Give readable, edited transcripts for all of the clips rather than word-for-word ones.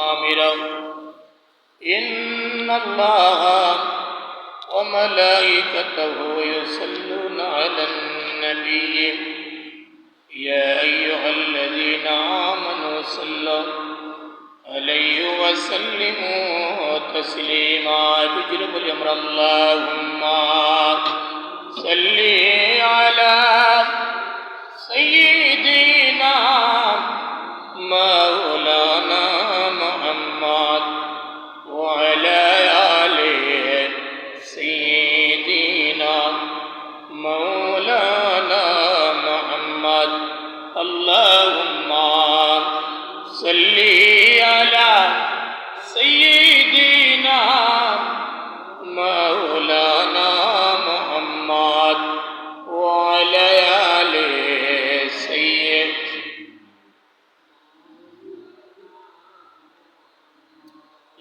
آمرا إن الله وملائكته يصلون على النبي يا أيها الذين آمنوا صلوا عليه وسلموا تسليما بجرب الأمر اللهم صل على سيدنا مولانا محمد وعلى آل سيدنا مولانا محمد اللهم صل على سيدنا مولانا محمد وعلى آل سيدنا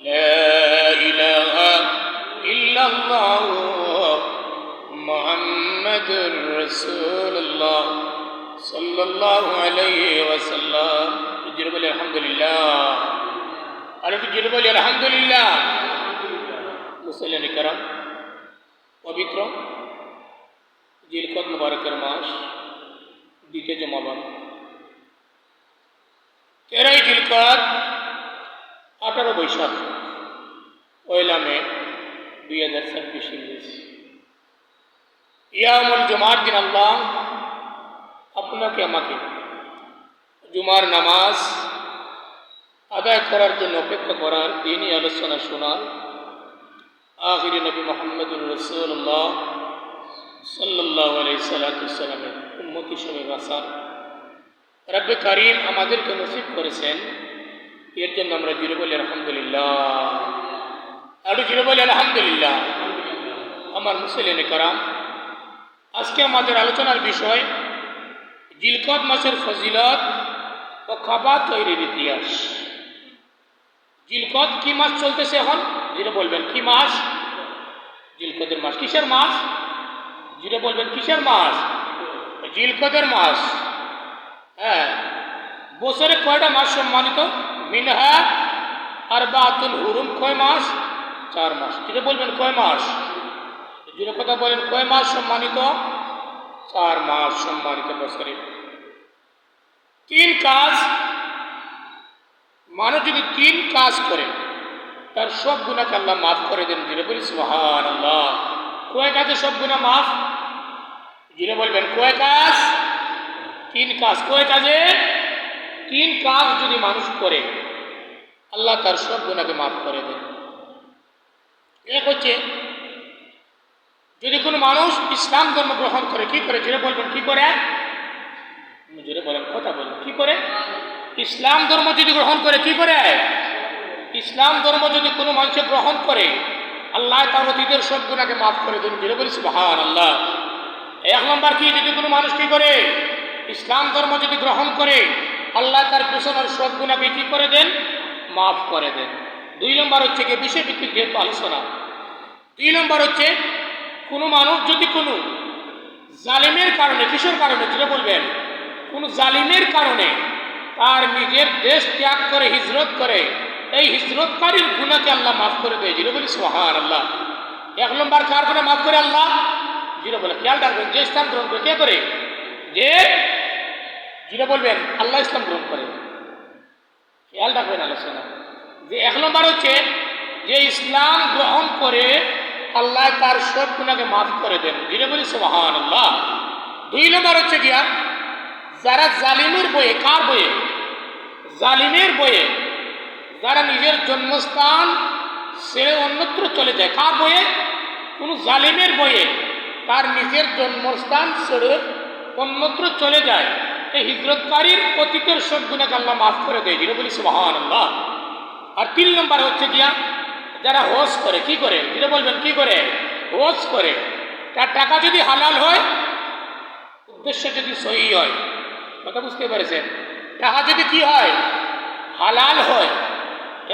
لا إله إلا الله محمد رسول الله صلى الله عليه وسلم جرب الحمد لله أنا جرب الحمد لله মুসলিম کرام পবিত্র জিলকদ মুবারকের মাস দ্বিতীয় জুমাবার 13 জিলকদ 18 বৈশাখ পয়লা মে 2026 ইংরেজ ইয়ামুল জুমার দিন আল্লাহ আপনাকে আমাকে জুমার নামাজ আদায় করার জন্য অপেক্ষা করার দিনই আলোচনা শোনার আখিরি নবী মুহাম্মদুর রাসূলুল্লাহ সাল্লাল্লাহু আলাইহি সাল্লামের উম্মত হিসেবে বাঁচা রব্বে কারীম আমাদেরকে নসিব করেছেন। এর জন্য আমরা জুড়ে বলি আলহামদুলিল্লাহ, আরো জুড়ে বলি আলহামদুলিল্লাহ। আমার মুসলিম کرام, আজকে আমাদের আলোচনার বিষয় জিলকদ মাসের ফজিলত ও খাবার তৈরির ইতিহাস। জিলকদ কি মাস চলতেছে এখন? যেটা বলবেন কি মাস? জিলকদের মাস। কিসের মাস? যেটা বলবেন কিসের মাস? জিলকদের মাস। হ্যাঁ, বছরে কয়টা মাস সম্মানিত? মিনহা আরবাতুল হুরুম। কয় মাস? 4 মাস। যেটা বলবেন কয় মাস? যেটা কথা বলেন কয় মাস সম্মানিত? 4 মাস সম্মানিত বছরে। 3 কাজ, মানুষ যদি 3 কাজ করে তার সব গুনাহকে আল্লাহ মাফ করে দেন। যেটা বলি সুবহানাল্লাহ। কয় কাজে সব গুনাহ মাফ? যেটা বলবেন কয় কাজ? 3 কাজ। কয় কাজে? 3 কাজ যদি মানুষ করে আল্লাহ তার সব গুনাহকে মাফ করে দেন। এক হচ্ছে যদি কোনো মানুষ ইসলাম ধর্ম গ্রহণ করে। কি করে? যেটা বলবেন কি করে? যেটা বলেন কথা বলেন কি করে? ইসলাম ধর্ম যদি গ্রহণ করে কি করে? ইসলাম ধর্ম যদি কোনো মানুষ গ্রহণ করে আল্লাহ তার অতীতের সব গুনাহকে মাফ করে দেন। যেটা বলি সুবহানাল্লাহ। 1 নম্বর কি? যদি কোনো মানুষ কি করে? ইসলাম ধর্ম যদি গ্রহণ করে আল্লাহ তার পেছনের সব গুনাহকে কি করে দেন? মাফ করে দেন। 2 নম্বর হচ্ছে কি বিষয়ভিত্তিক যেহেতু আলোচনা। 2 নম্বর হচ্ছে কোনো মানুষ যদি কোনো জালিমের কারণে, কিসের কারণে? যেটা বলবেন কোনো জালিমের কারণে তার নিজের দেশ ত্যাগ করে হিজরত করে, এই হিজরতকারীর গুনাহকে আল্লাহ মাফ করে দেয়। যেটা বলি সুবহানাল্লাহ। 1 নম্বর কার গুনাহ মাফ করে আল্লাহ? যেটা বলে খেয়াল রাখবেন যে ইসলাম গ্রহণ করে। কে করে? যে যেটা বলবেন আল্লাহ ইসলাম গ্রহণ করে। খেয়াল রাখবেন আলোচনা যে 1 নম্বর হচ্ছে যে ইসলাম গ্রহণ করে আল্লাহ তার সব গুনাহকে মাফ করে দেন। যেটা বলি সুবহানাল্লাহ। 2 নম্বর হচ্ছে গিয়া যারা জালিমের বয়ে, কার বয়ে? জালিমের বয়ে, যারা নিজের জন্মস্থান ছেড়ে অন্যত্র চলে যায়। কার বয়ে? কোনো জালিমের বয়ে তার নিজের জন্মস্থান ছেড়ে অন্যত্র চলে যায়, এই হিজরতকারীর অতীতের সব গুনাহকে আল্লাহ মাফ করে দেয়। যেটা বলি সুবহানাল্লাহ। আর 3 নম্বর হচ্ছে গিয়া যারা হজ করে। কি করে? যেটা বলবেন কি করে? হজ করে। তার টাকা যদি হালাল হয়, উদ্দেশ্য যদি সহি হয়, কথা বুঝতে পেরেছেন? টাকা যদি কি হয়? হালাল হয়।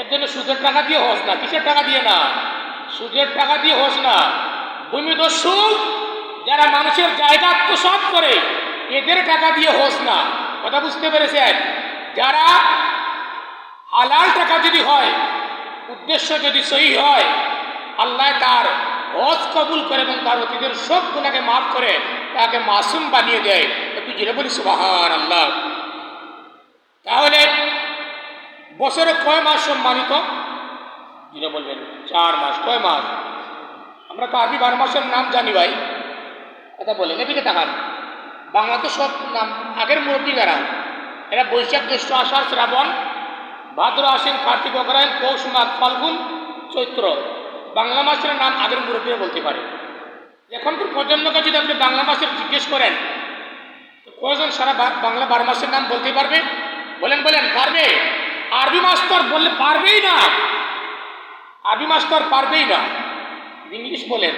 এর জন্য সুদের টাকা দিয়ে হজ না। কিসের টাকা দিয়ে না? সুদের টাকা দিয়ে হজ না। ভূমিদস্যু যারা মানুষের জায়গা আত্মসাৎ করে এদের টাকা দিয়ে হজ না। কথা বুঝতে পেরেছেন? যারা হালাল টাকা যদি হয়, উদ্দেশ্য যদি সহি হয়, আল্লাহ তার হজ কবুল করে এবং তার অতীতের সব গুনাহকে মাফ করে তাকে মাসুম বানিয়ে দেয়। একটু জেনে বলি সুবহানাল্লাহ। তাহলে বছরে কয় মাস সম্মানিত? যেটা বলবেন 4 মাস। কয় মাস? আমরা তো আরবি 12 মাসের নাম জানি ভাই, কথা বলেন। এদিকে তাকান, বাংলা তো সব নাম আগের মুরব্বী যারা, এরা বৈশাখ জ্যৈষ্ঠ আষাঢ় শ্রাবণ ভাদ্র আশ্বিন কার্তিক অগ্রহায়ণ পৌষ মাঘ ফাল্গুন চৈত্র, বাংলা মাসের নাম আগের মুরব্বীরা বলতে পারে। এখনকার প্রজন্মকে যদি আপনি বাংলা মাসের জিজ্ঞেস করেন, কয়জন সারা বাংলা 12 মাসের নাম বলতে পারবে? বলেন বলেন, পারবে? আরবি মাস তো আর বললে পারবেই না, আরবি মাস তো আর পারবেই না। ইংলিশ বলেন,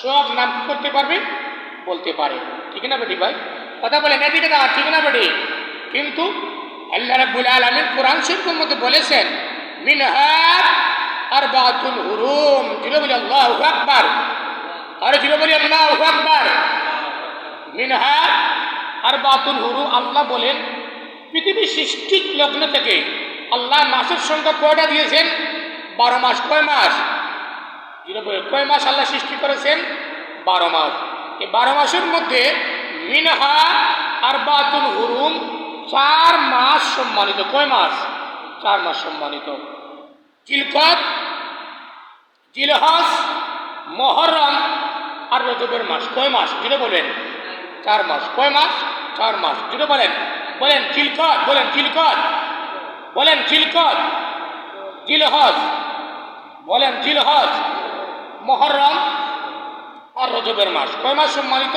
সব নাম কি করতে পারবে? বলতে পারে। ঠিক না বেটি ভাই? কথা বলেন এদিকে না, ঠিক না বেটি? কিন্তু আল্লাহ রাব্বুল আলামিন কোরআন শরীফের মধ্যে বলেছেন মিনহা আরবাতুল হুরুম। জুড়ে বলি আল্লাহু আকবার। আরে জুড়ে বলি আল্লাহু আকবার। মিনহা আরবাতুল হুরুম। আল্লাহ বলেন পৃথিবী সৃষ্টির লগ্ন থেকে আল্লাহ মাসের সংখ্যা কয়টা দিয়েছেন? 12 মাস। কয় মাস? কয় মাস আল্লাহ সৃষ্টি করেছেন? 12 মাস। এই 12 মাসের মধ্যে মিনহা আরবাতুল হুরুম, 4 মাস সম্মানিত। কয় মাস? 4 মাস সম্মানিত। জিলকদ, জিলহজ, মুহররম আর রজবের মাস। কয় মাস? জুড়ে বলেন। 4 মাস। কয় মাস? 4 মাস। জুড়ে বলেন। বলেন জিলকদ, বলেন জিলকদ, বলেন জিলকদ, জিলহজ, বলেন জিলহজ, মুহররম আর রজবের মাস। কয় মাস সম্মানিত?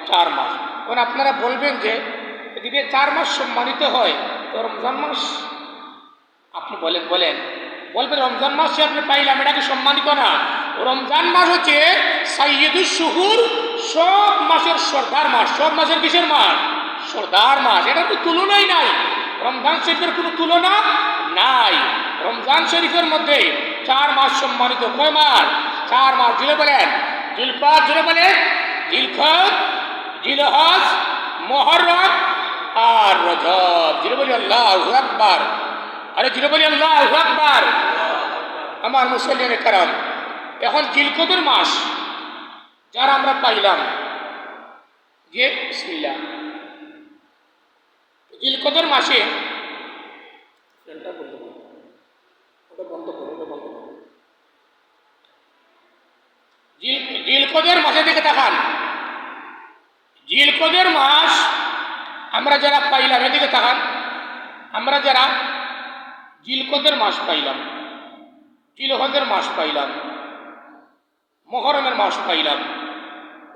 4 মাস। এখন আপনারা বলবেন যে যদি 4 মাস সম্মানিত হয় তো রমজান মাস, আপনি বলেন বলবেন রমজান মাসে আপনি পাইলাম, এটা কি সম্মানিত না? রমজান মাস হচ্ছে সাইয়্যিদুশ শুহুর, সব মাসের সর্দার মাস। সব মাসের কিসের মাস? সর্দার মাস। এটার তো তুলনাই নাই। রমজান শরীফের কোনো তুলনা নাই। রমজান শরীফের মধ্যে 4 মাস সম্মানিত। কয় মাস? 4 মাস। জুড়ে বলেন জিলকদ, জুড়ে বলেন জিলকদ, জিলহজ, মুহররম আর রজব। জুড়ে বলি আল্লাহু আকবার। আরে জুড়ে বলি আল্লাহু আকবার। আমার মুসলিম কারাম, এখন জিলকদের মাস যারা আমরা পাইলাম, যে বিসমিল্লাহ, জিলকদের মাসে জিলকদের মাসে দিকে তাকান। জিলকদের মাস আমরা যারা পাইলাম, এদিকে তাকান, আমরা যারা জিলকদের মাস পাইলাম, জিলহজের মাস পাইলাম, মুহররমের মাস পাইলাম,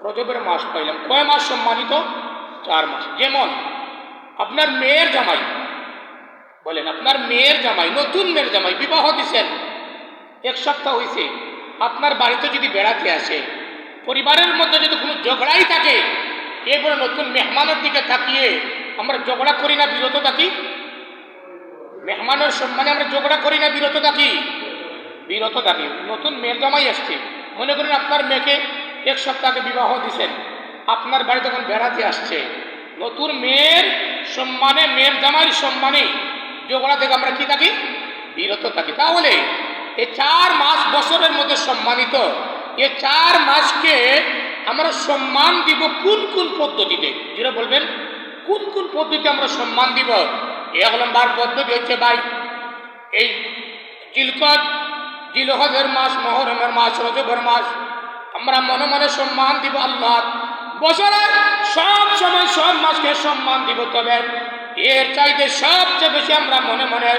রজবের মাস পাইলাম। কয় মাস সম্মানিত? 4 মাস। যেমন আপনার মেয়ের জামাই, বলেন আপনার মেয়ের জামাই, নতুন মেয়ের জামাই, বিবাহ দিচ্ছেন, 1 সপ্তাহ হয়েছে, আপনার বাড়িতে যদি বেড়াতে আসে, পরিবারের মধ্যে যদি কোনো ঝগড়াই থাকে, এরপরে নতুন মেহমানের দিকে তাকিয়ে আমরা ঝগড়া করি না, বিরত থাকি? মেহমানের সম্মানে আমরা ঝগড়া করি না, বিরত থাকি? বিরত থাকি। নতুন মেয়ের জামাই আসছে, মনে করেন আপনার মেয়েকে 1 সপ্তাহ আগে বিবাহ দিচ্ছেন, আপনার বাড়ি তখন বেড়াতে আসছে, নতুন মেয়ের সম্মানে, মেয়ের জামাইয়ের সম্মানে ঝগড়া থেকে আমরা কি থাকি? বিরত থাকি। তাহলে এই 4 মাস বছরের মধ্যে সম্মানিত, এই 4 মাসকে আমরা সম্মান দিব কোন কোন পদ্ধতিতে? যেটা বলবেন কোন কোন পদ্ধতিতে আমরা সম্মান দিব? 1 নম্বর পদ্ধতি হচ্ছে ভাই, এই জিলকদ, জিলহজের মাস, মুহররমের মাস, রজবের মাস আমরা মনে মনে সম্মান দিব আল্লাহ। বছরে সব সময় সব মাসকে সম্মান দিব, তবে এর চাইতে সবচেয়ে বেশি আমরা মনে মনে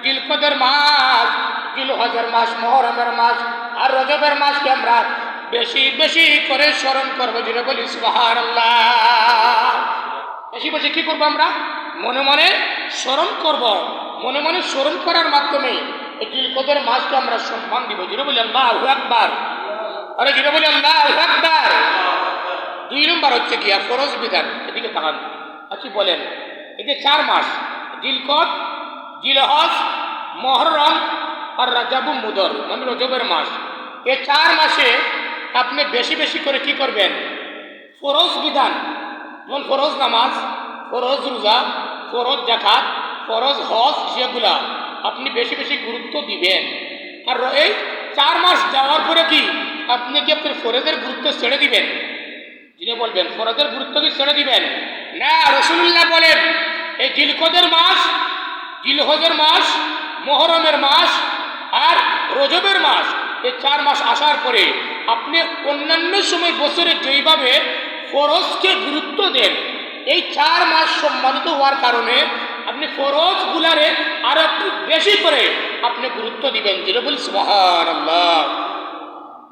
জিলকদের মাস, জিলহজের মাস, মুহররমের মাস আর রজবের মাসকে আমরা বেশি বেশি করে স্মরণ করবো। যেটা বলি সুবহানাল্লাহ। বেশি বেশি কি করবো? আমরা মনে মনে স্মরণ করব। মনে মনে স্মরণ করার মাধ্যমে এই জিলকদের মাসকে আমরা সম্মান দিব। যেটা বলি আল্লাহু আকবার। আরে যেটা বলি আল্লাহু আকবার। 2 নম্বর হচ্ছে কি ফরজ বিধান। এদিকে তাকান। আচ্ছা বলেন, এই যে 4 মাস জিলকদ, জিলহজ, মুহররম আর রজব মুদর, মানে রজবের মাস, এই 4 মাসে আপনি বেশি বেশি করে কি করবেন? ফরজ বিধান, যেমন ফরজ নামাজ, ফরজ রোজা, ফরজ যাকাত, ফরজ হজ যেগুলা আপনি বেশি বেশি গুরুত্ব দিবেন। আর এই 4 মাস যাওয়ার পরে কি আপনি কি আপনার ফরজের গুরুত্ব ছেড়ে দিবেন? যিনি বলবেন ফরজের গুরুত্ব কি ছেড়ে দিবেন? না, রাসূলুল্লাহ বলেন এই জিলকদের মাস, জিলহজের মাস, মুহররমের মাস আর রজবের মাস, এই 4 মাস আসার পরে আপনি অন্যান্য সময় বছরে যেইভাবে ফরজকে গুরুত্ব দেন, এই 4 মাস সম্মানিত হওয়ার কারণে আপনি ফরজ গুলারে আরো একটু বেশি করে আপনি গুরুত্ব দিবেন। যেটা বলি সুবহানাল্লাহ।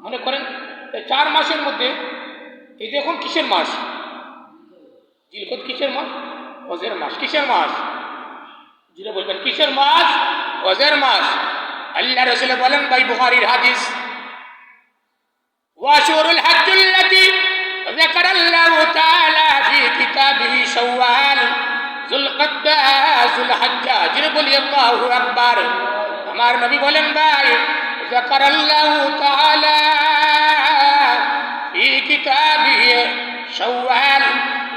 মনে করেন এই 4 মাসের মধ্যে এই যে এখন কিসের মাস? জিলকদ কিসের মাস? হজের মাস। কিসের মাস? যেটা বলবেন কিসের মাস? হজের মাস। আল্লাহ রাসূল বলেন, ভাই বুখারীর হাদিস, ওয়াশুরুল হজ্জুল্লাতী যাকারাল্লাহু তাআলা ফি কিতাবিহি শাওয়াল যুলকদ্দা যুলহজ্জা। যিনি বলি আল্লাহু আকবার। আমার নবী বলেন, ভাই যাকারাল্লাহু তাআলা ফি কিতাবিহি শাওয়াল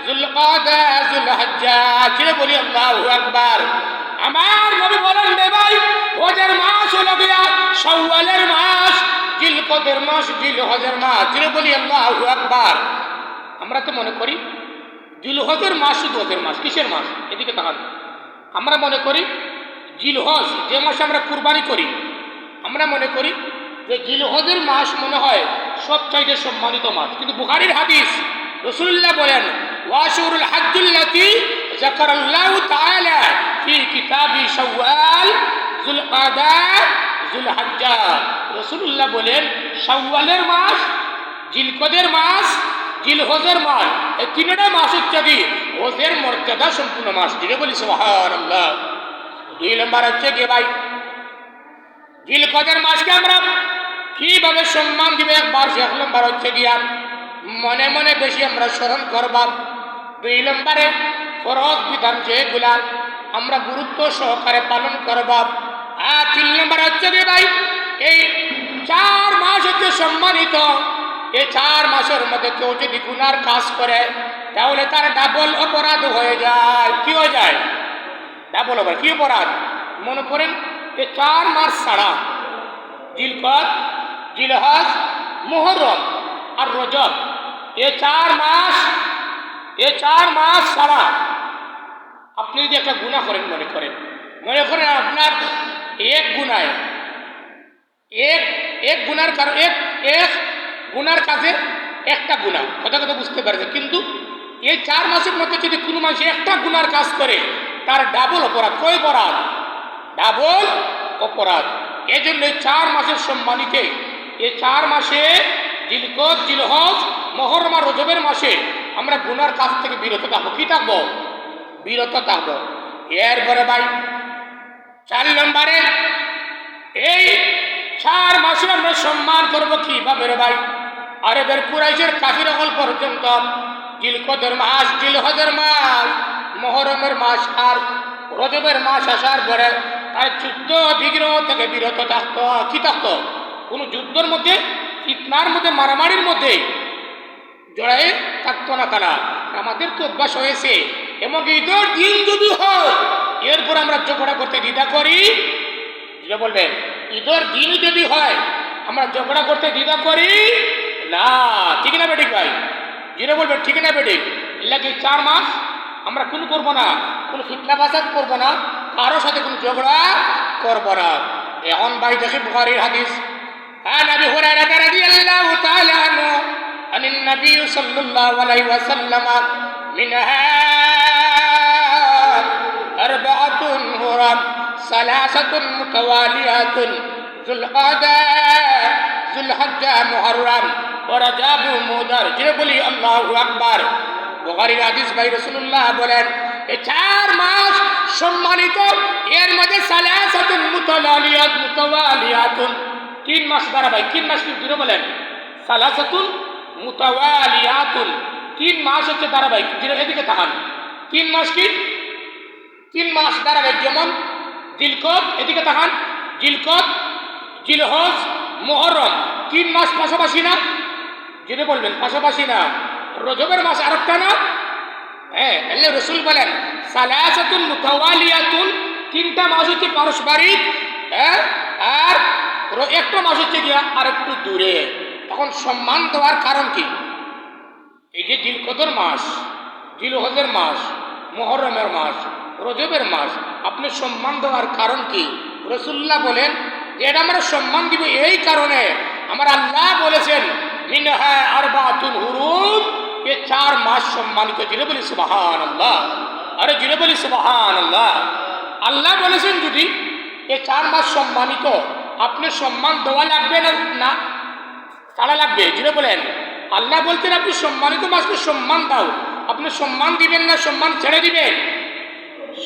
যুলকদ্দা যুলহজ্জা। যিনি বলি আল্লাহু আকবার। আমার নবী বলেন, ভাই হজের মাস হলো গিয়া শাওয়ালের মাস, জিলকদের মাস, জিলহজের মাস। যিনি বলি আল্লাহু আকবার। আমরা তো মনে করি জিলহজের মাস শুধু হজের মাস। কিসের মাস? এদিকে তাকান। আমরা মনে করি জিলহজ যে মাসে আমরা কুরবানি করি, আমরা মনে করি যে জিলহজের মাস মনে হয় সবচাইতে সম্মানিত মাস। কিন্তু বুখারীর হাদিস, রাসূলুল্লাহ বলেন, ওয়াশুরুল হজ্জুল্লাতী যাকারাল্লাহু তাআলা ফি কিতাবি শাওয়াল যুলকদা যুলহজ্জা। রাসূলুল্লাহ বলেন শাওয়ালের মাস, জিলকদের মাস, জিলহজের মাস, এই তিনটা মাস হচ্ছে কি হজের মর্যাদা সম্পূর্ণ মাস। যেটা বলি সুবহানাল্লাহ। 2 নম্বর হচ্ছে কি ভাই জিলকদের মাসকে আমরা কিভাবে সম্মান দিবে একবার। 1 নম্বর হচ্ছে গিয়া মনে মনে বেশি আমরা স্মরণ করবা। 2 নম্বরে ফরজ বিধান যেগুলা আমরা গুরুত্ব সহকারে পালন করবা। আর 3 নম্বর হচ্ছে কি ভাই এই 4 মাস হচ্ছে সম্মানিত। এই 4 মাসের মধ্যে কেউ যদি গুনার কাজ করে তাহলে তার ডাবল অপরাধ হয়ে যায়। কি হয়ে যায়? ডাবল অপরাধ। কি অপরাধ? মনে করেন এই 4 মাস ছাড়া জিলকদ, জিলহজ, মুহররম আর রজব, এই 4 মাস ছাড়া আপনি যদি একটা গুনাহ করেন, মনে করেন আপনার এক গুনায় এক গুনার কারণ এক গুনার কাজে একটা গুনাহ, কথা বুঝতে পারছে। কিন্তু এই 4 মাসের মধ্যে যদি কোনো মানুষ একটা গুনার কাজ করে তার ডাবল অপরাধ। কয় অপরাধ? ডাবল অপরাধ। এই জন্য 4 মাসের সম্মানিতে এই 4 মাসে জিলকদ, জিলহজ, মুহররম আর রজবের মাসে আমরা গুনার কাজ থেকে বিরত থাকবো। কি থাকবো? বিরত থাকবো। এরপরে ভাই 4 নম্বরে এই 4 মাসে আমরা সম্মান করবো কিভাবে রে ভাই? আরবের কুরাইশের কাফির হল পর্যন্ত জিলকদের মাস, জিলহজের মাস, মুহররমের মাস আর রজবের মাস আসার পরে তার যুদ্ধ বিগ্রহ থেকে বিরত থাকতো। কি থাকতো? কোনো যুদ্ধের মধ্যে, ফিতনার মধ্যে, মারামারির মধ্যে জড়াই থাকতো না তারা। আমাদের তো অভ্যাস হয়েছে এমনকি ঈদের দিন যদি হয় এরপর আমরা ঝগড়া করতে দ্বিধা করি। যেটা বলবেন ঈদের দিন যদি হয় আমরা ঝগড়া করতে দ্বিধা করি না। ঠিক না বেঠিক ভাই? যেটা বলবেন ঠিক না বেঠিক? এলাকি 4 মাস আমরা কোনো করবো না, কোনো ফিতনা ফাসাদ করবো না, কারোর সাথে কোনো ঝগড়া করবো না। এখন ভাই দেখি বুখারীর হাদিস, عن ابي هريره رضي الله تعالى عنه عن النبي صلى الله عليه وسلم منها 4 حرم 3 متواليات ذو القعدة ذو الحجة محرم ورجب مضر। যে বলি আল্লাহু আকবার। বুখারীর হাদিস ভাই রাসূলুল্লাহ বলেন এই 4 মাস সম্মানিত, এর মধ্যে 3 মুতাওয়ালিয়াত 3 মাস ধারাবাহিক। 3 মাস কি দূরে বলেন? 3 মুতাওয়ালিয়াত 3 মাস হচ্ছে ধারাবাহিক। এদিকে তাকান। 3 মাস কি? 3 মাস ধারাবাহিক। যেমন জিলকদ, এদিকে তাকান, জিলকদ, জিলহজ, মুহররম 3 মাস পাশাপাশি না? যেটা বলবেন পাশাপাশি না। রজবের মাস আরেকটা না? হ্যাঁ, আল্লাহ রাসূল বলেন 3 মুতাওয়ালিয়াত তিনটা মাস হচ্ছে পারস্পরিক, হ্যাঁ, আর একটা মাস হচ্ছে গিয়া আর একটু দূরে। তখন সম্মান দেওয়ার কারণ কি? এই যে জিলকদর মাস, জিলহজের মাস, মুহররমের মাস, রজবের মাস, আপনি সম্মান দেওয়ার কারণ কি? রাসূলুল্লাহ বলেন যে এটা আমরা সম্মান দিব এই কারণে, আমার আল্লাহ বলেছেন মিনহা আরবাতুল হুরুম, এই 4 মাস সম্মানিত। জিরে বলি সুবহানাল্লাহ, আরে জিরে বলি সুবহানাল্লাহ। আল্লাহ বলেছেন যদি এই 4 মাস সম্মানিত, আপনি সম্মান দেওয়া লাগবে না তারা লাগবে? জিরে বলেন। আল্লাহ বলতেন আপনি সম্মানিত মাসকে সম্মান দাও, আপনি সম্মান দিবেন না সম্মান ছেড়ে দিবেন?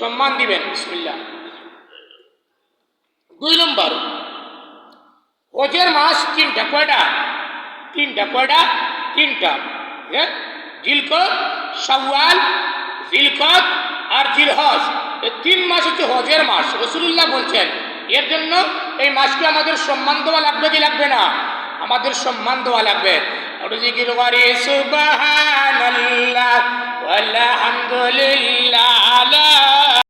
সম্মান দিবেন। বিসমিল্লাহ। 2 নম্বর, হজের মাস 3টা। কয়টা? 3টা। কয়টা? 3টা। হ্যাঁ, জিলকদ, শাওয়াল, জিলকদ আর জিলহজ, এই 3 মাস হচ্ছে হজের মাস। রাসূলুল্লাহ বলছেন এর জন্য এই মাসকে আমাদের সম্মান দেওয়া লাগবে কি লাগবে না? আমাদের সম্মান দেওয়া লাগবে। আর জিকির করি সুবহানাল্লাহ ওয়ালহামদুলিল্লাহ